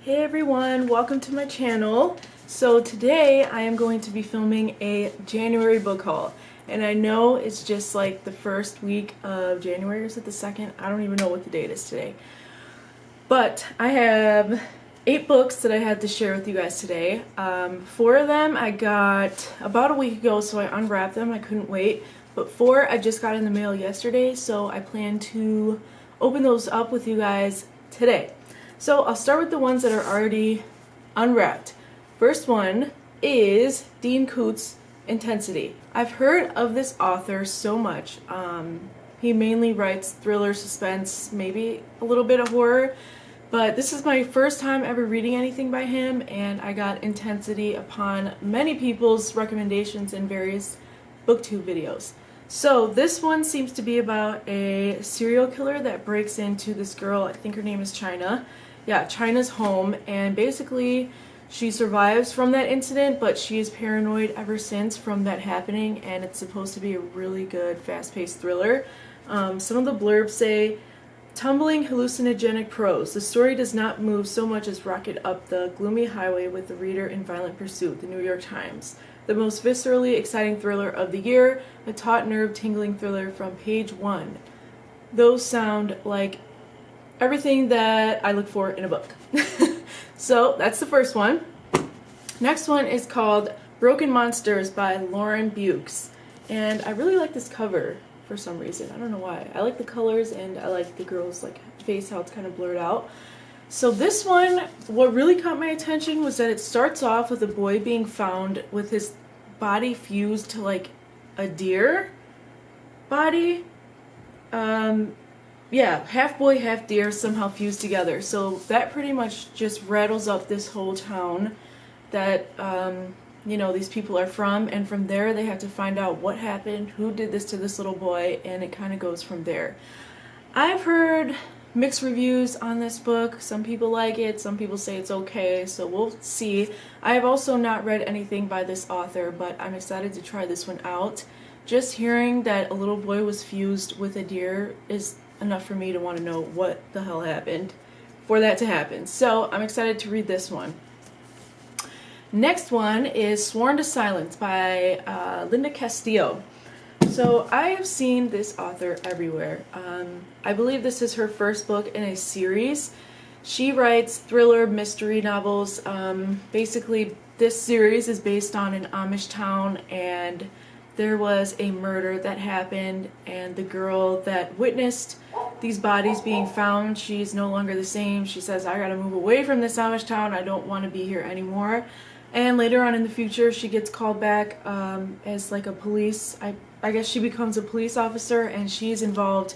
Hey everyone, welcome to my channel. So today I am going to be filming a January book haul. And I know it's just like the first week of January, or is it the second? I don't even know what the date is today. But I have 8 books that I had to share with you guys today. 4 of them I got about a week ago, so I unwrapped them. I couldn't wait. But 4 I just got in the mail yesterday, so I plan to open those up with you guys today. So I'll start with the ones that are already unwrapped. First one is Koontz-Intensity. I've heard of this author so much. He mainly writes thriller, suspense, maybe a little bit of horror. But this is my first time ever reading anything by him, and I got Intensity upon many people's recommendations in various booktube videos. So this one seems to be about a serial killer that breaks into this girl, I think her name is China. Yeah, China's home, and basically she survives from that incident, but she is paranoid ever since from that happening, and it's supposed to be a really good fast-paced thriller. Some of the blurbs say, tumbling hallucinogenic prose. The story does not move so much as rocket up the gloomy highway with the reader in violent pursuit. The New York Times. The most viscerally exciting thriller of the year, a taut nerve-tingling thriller from page 1. Those sound like everything that I look for in a book. So that's the first one. Next one is called Broken Monsters by Beukes. And I really like this cover for some reason. I don't know why. I like the colors and I like the girl's face, how it's kind of blurred out. So this one, what really caught my attention was that it starts off with a boy being found with his body fused to like a deer body. Yeah, half boy, half deer somehow fused together. So that pretty much just rattles up this whole town that, you know, these people are from. And from there they have to find out what happened, who did this to this little boy, and it kind of goes from there. I've heard mixed reviews on this book. Some people like it, some people say it's okay, so we'll see. I have also not read anything by this author, but I'm excited to try this one out. Just hearing that a little boy was fused with a deer is enough for me to want to know what the hell happened for that to happen. So I'm excited to read this one. Next one is Sworn to Silence by Castillo. So I have seen this author everywhere. I believe this is her first book in a series. She writes thriller mystery novels. Basically this series is based on an Amish town, and there was a murder that happened, and the girl that witnessed these bodies being found, she's no longer the same. She says, I gotta move away from this Amish town, I don't want to be here anymore. And later on in the future she gets called back as like a police, I guess she becomes a police officer, and she's involved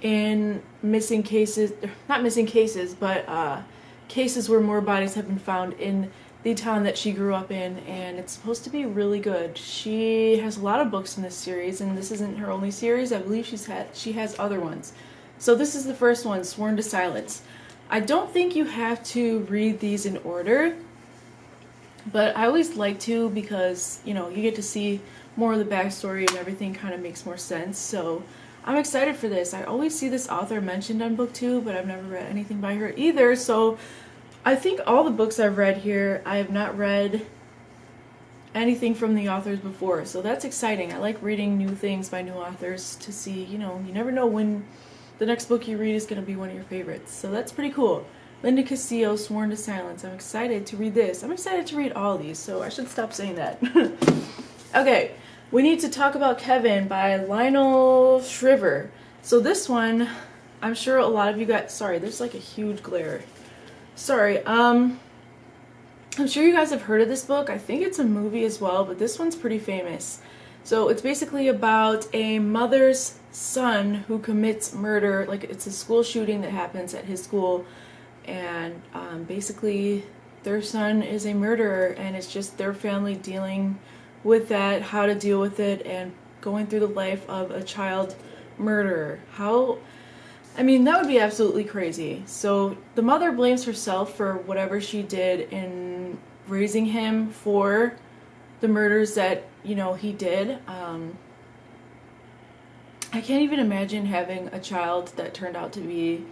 in missing cases, not missing cases, but cases where more bodies have been found in the town that she grew up in, and it's supposed to be really good. She has a lot of books in this series, and this isn't her only series. I believe she has other ones. So this is the first one, Sworn to Silence. I don't think you have to read these in order, but I always like to, because, you know, you get to see more of the backstory and everything kind of makes more sense. So I'm excited for this. I always see this author mentioned on BookTube, but I've never read anything by her either. So I think all the books I've read here, I have not read anything from the authors before. So that's exciting. I like reading new things by new authors to see, you know, you never know when the next book you read is going to be one of your favorites. So that's pretty cool. Castillo, Sworn to Silence. I'm excited to read this. I'm excited to read all these, so I should stop saying that. Okay, we need to talk about Kevin by Lionel Shriver. So this one, I'm sure a lot of you guys, sorry, there's like a huge glare. Sorry, I'm sure you guys have heard of this book. I think it's a movie as well, but this one's pretty famous. So it's basically about a mother's son who commits murder. Like, it's a school shooting that happens at his school, and basically their son is a murderer, and it's just their family dealing with that, how to deal with it, and going through the life of a child murderer. I mean, that would be absolutely crazy. So the mother blames herself for whatever she did in raising him for the murders that, you know, he did. I can't even imagine having a child that turned out to be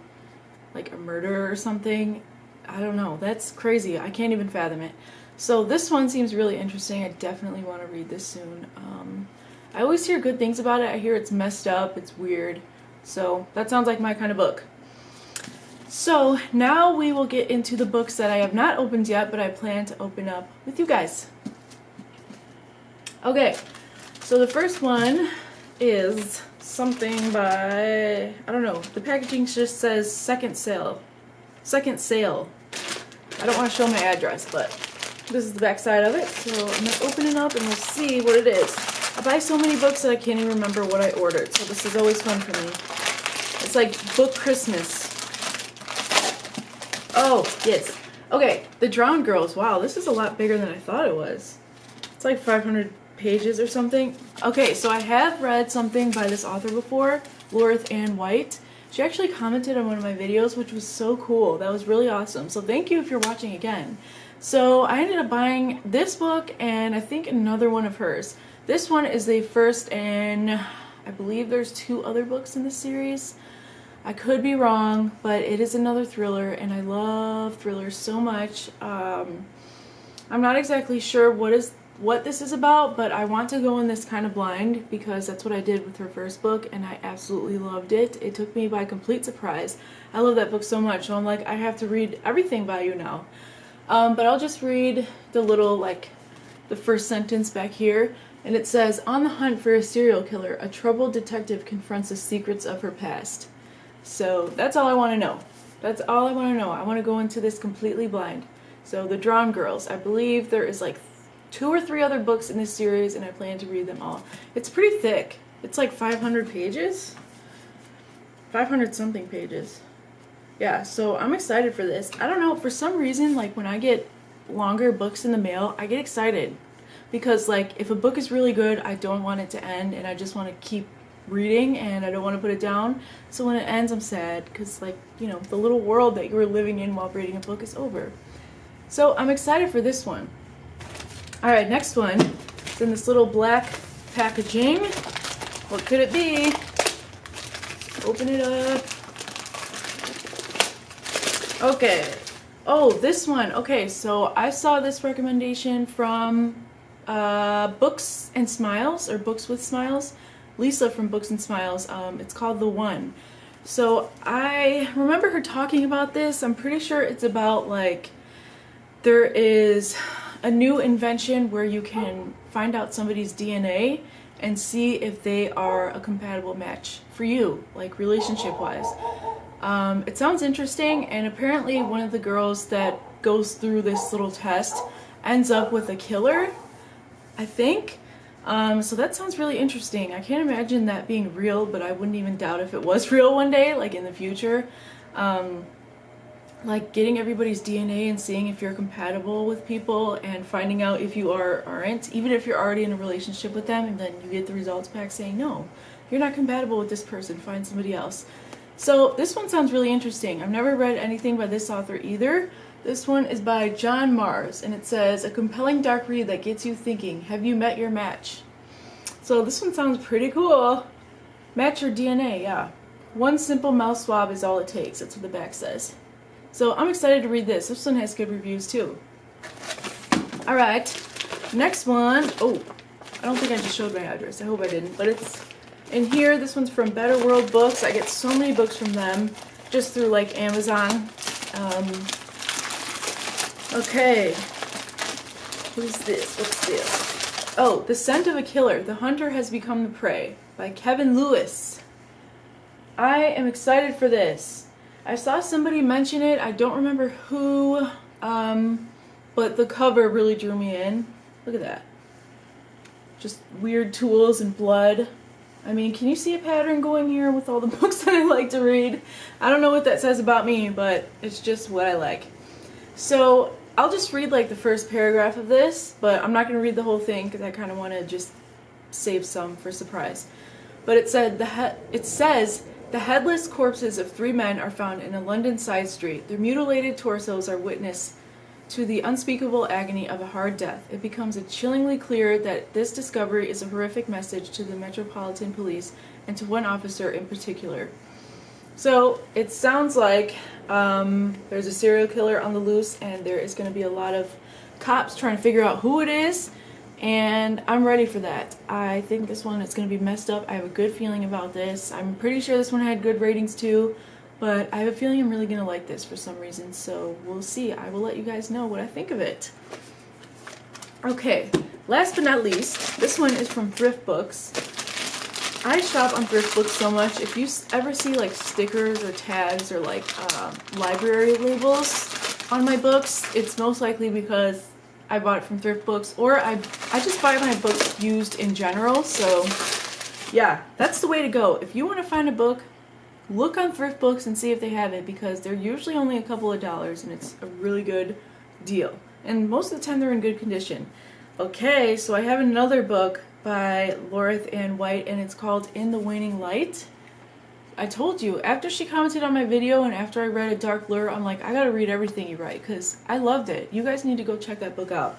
like a murderer or something. I don't know, that's crazy. I can't even fathom it. So this one seems really interesting. I definitely want to read this soon. I always hear good things about it. I hear it's messed up, it's weird. So that sounds like my kind of book. So now we will get into the books that I have not opened yet, but I plan to open up with you guys. Okay, so the first one is something by, I don't know, the packaging just says second sale. Second sale. I don't want to show my address, but this is the back side of it. So I'm going to open it up and we'll see what it is. I buy so many books that I can't even remember what I ordered, so this is always fun for me. It's like book Christmas. Oh, yes. Okay, The Drowned Girls. Wow, this is a lot bigger than I thought it was. It's like 500 pages or something. Okay, so I have read something by this author before, Loreth and White. She actually commented on one of my videos, which was so cool. That was really awesome. So thank you if you're watching again. So I ended up buying this book and I think another one of hers. This one is the first in, I believe there's 2 other books in this series. I could be wrong, but it is another thriller and I love thrillers so much. I'm not exactly sure what this is about, but I want to go in this kind of blind because that's what I did with her first book and I absolutely loved it. It took me by complete surprise. I love that book so much, so I'm like, I have to read everything by you now. But I'll just read the little, like, the first sentence back here, and it says, on the hunt for a serial killer, a troubled detective confronts the secrets of her past. So that's all I want to know. That's all I want to know. I want to go into this completely blind. So The Drowned Girls, I believe there is like 2 or 3 other books in this series and I plan to read them all. It's pretty thick. It's like 500 pages. 500 something pages. Yeah, so I'm excited for this. I don't know, for some reason, like when I get longer books in the mail, I get excited. Because like if a book is really good, I don't want it to end and I just want to keep reading and I don't want to put it down. So when it ends, I'm sad because, like, you know, the little world that you were living in while reading a book is over. So I'm excited for this one. Alright, next one. It's in this little black packaging. What could it be? Open it up. Okay. Oh, this one. Okay, so I saw this recommendation from Books and Smiles, or Books with Smiles. Lisa from Books and Smiles. It's called The One. So I remember her talking about this. I'm pretty sure it's about, like, there is a new invention where you can find out somebody's DNA and see if they are a compatible match for you, like relationship-wise. It sounds interesting, and apparently one of the girls that goes through this little test ends up with a killer, I think. So that sounds really interesting. I can't imagine that being real, but I wouldn't even doubt if it was real one day, like in the future. Like getting everybody's DNA and seeing if you're compatible with people and finding out if you are or aren't, even if you're already in a relationship with them and then you get the results back saying, no, you're not compatible with this person, find somebody else. So this one sounds really interesting. I've never read anything by this author either. This one is by John Mars, and it says, a compelling dark read that gets you thinking, have you met your match? So this one sounds pretty cool. Match your DNA, yeah. One simple mouth swab is all it takes. That's what the back says. So I'm excited to read this. This one has good reviews too. Alright, next one. Oh, I don't think I just showed my address. I hope I didn't. But it's in here. This one's from Better World Books. I get so many books from them just through like Amazon. Okay. What is this? What's this? Oh, The Scent of a Killer. The Hunter Has Become the Prey by Kevin-Lionel. I am excited for this. I saw somebody mention it. I don't remember who, but the cover really drew me in. Look at that. Just weird tools and blood. I mean, can you see a pattern going here with all the books that I like to read? I don't know what that says about me, but it's just what I like. So I'll just read like the first paragraph of this, but I'm not going to read the whole thing because I kind of want to just save some for surprise. But it says, the headless corpses of 3 men are found in a London side street. Their mutilated torsos are witness to the unspeakable agony of a hard death. It becomes chillingly clear that this discovery is a horrific message to the Metropolitan Police and to one officer in particular. So it sounds like there's a serial killer on the loose, and there is going to be a lot of cops trying to figure out who it is, and I'm ready for that. I think this one is going to be messed up. I have a good feeling about this. I'm pretty sure this one had good ratings too, but I have a feeling I'm really going to like this for some reason, so we'll see. I will let you guys know what I think of it. Okay, last but not least, this one is from Thrift Books. I shop on Thrift Books so much. If you ever see like stickers or tags or like library labels on my books, it's most likely because I bought it from Thrift Books, or I just buy my books used in general. So yeah, that's the way to go. If you want to find a book, look on Thrift Books and see if they have it, because they're usually only a couple of dollars and it's a really good deal. And most of the time they're in good condition. Okay, so I have another book by Loreth and White, and it's called In the Waning Light. I told you, after she commented on my video and after I read A Dark Lure, I'm like, I gotta read everything you write, because I loved it. You guys need to go check that book out.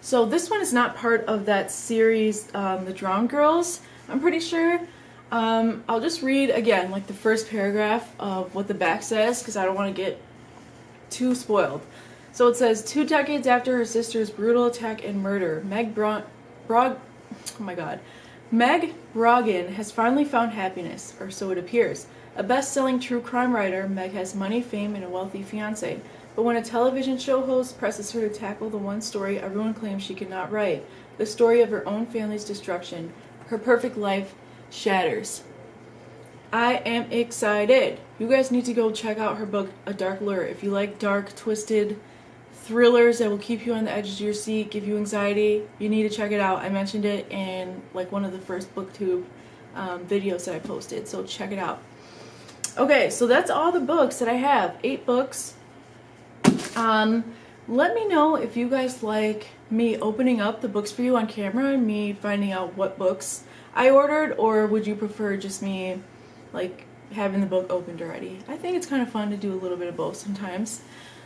So this one is not part of that series, The Drowned Girls, I'm pretty sure. I'll just read, again, like the first paragraph of what the back says, because I don't want to get too spoiled. So it says, 2 decades after her sister's brutal attack and murder, Meg Brogan has finally found happiness, or so it appears. A best-selling true crime writer, Meg has money, fame, and a wealthy fiancé. But when a television show host presses her to tackle the one story everyone claims she cannot write, the story of her own family's destruction, her perfect life shatters. I am excited. You guys need to go check out her book, A Dark Lure. If you like dark, twisted thrillers that will keep you on the edge of your seat, give you anxiety, you need to check it out. I mentioned it in like one of the first booktube videos that I posted, so check it out. Okay, so that's all the books that I have. 8 books. Let me know if you guys like me opening up the books for you on camera and me finding out what books I ordered, or would you prefer just me like having the book opened already? I think it's kind of fun to do a little bit of both sometimes.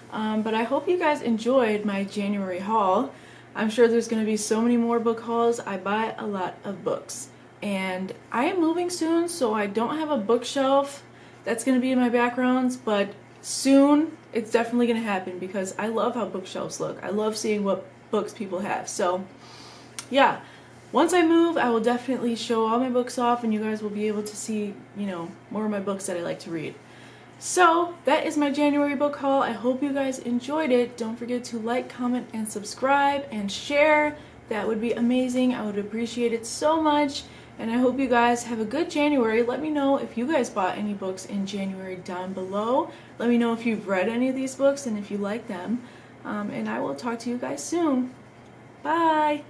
But I hope you guys enjoyed my January haul. I'm sure there's going to be so many more book hauls. I buy a lot of books. And I am moving soon, so I don't have a bookshelf that's going to be in my backgrounds, but soon it's definitely going to happen, because I love how bookshelves look. I love seeing what books people have. So yeah, once I move, I will definitely show all my books off, and you guys will be able to see, you know, more of my books that I like to read. So that is my January book haul. I hope you guys enjoyed it. Don't forget to like, comment, and subscribe, and share. That would be amazing. I would appreciate it so much. And I hope you guys have a good January. Let me know if you guys bought any books in January down below. Let me know if you've read any of these books and if you like them. And I will talk to you guys soon. Bye!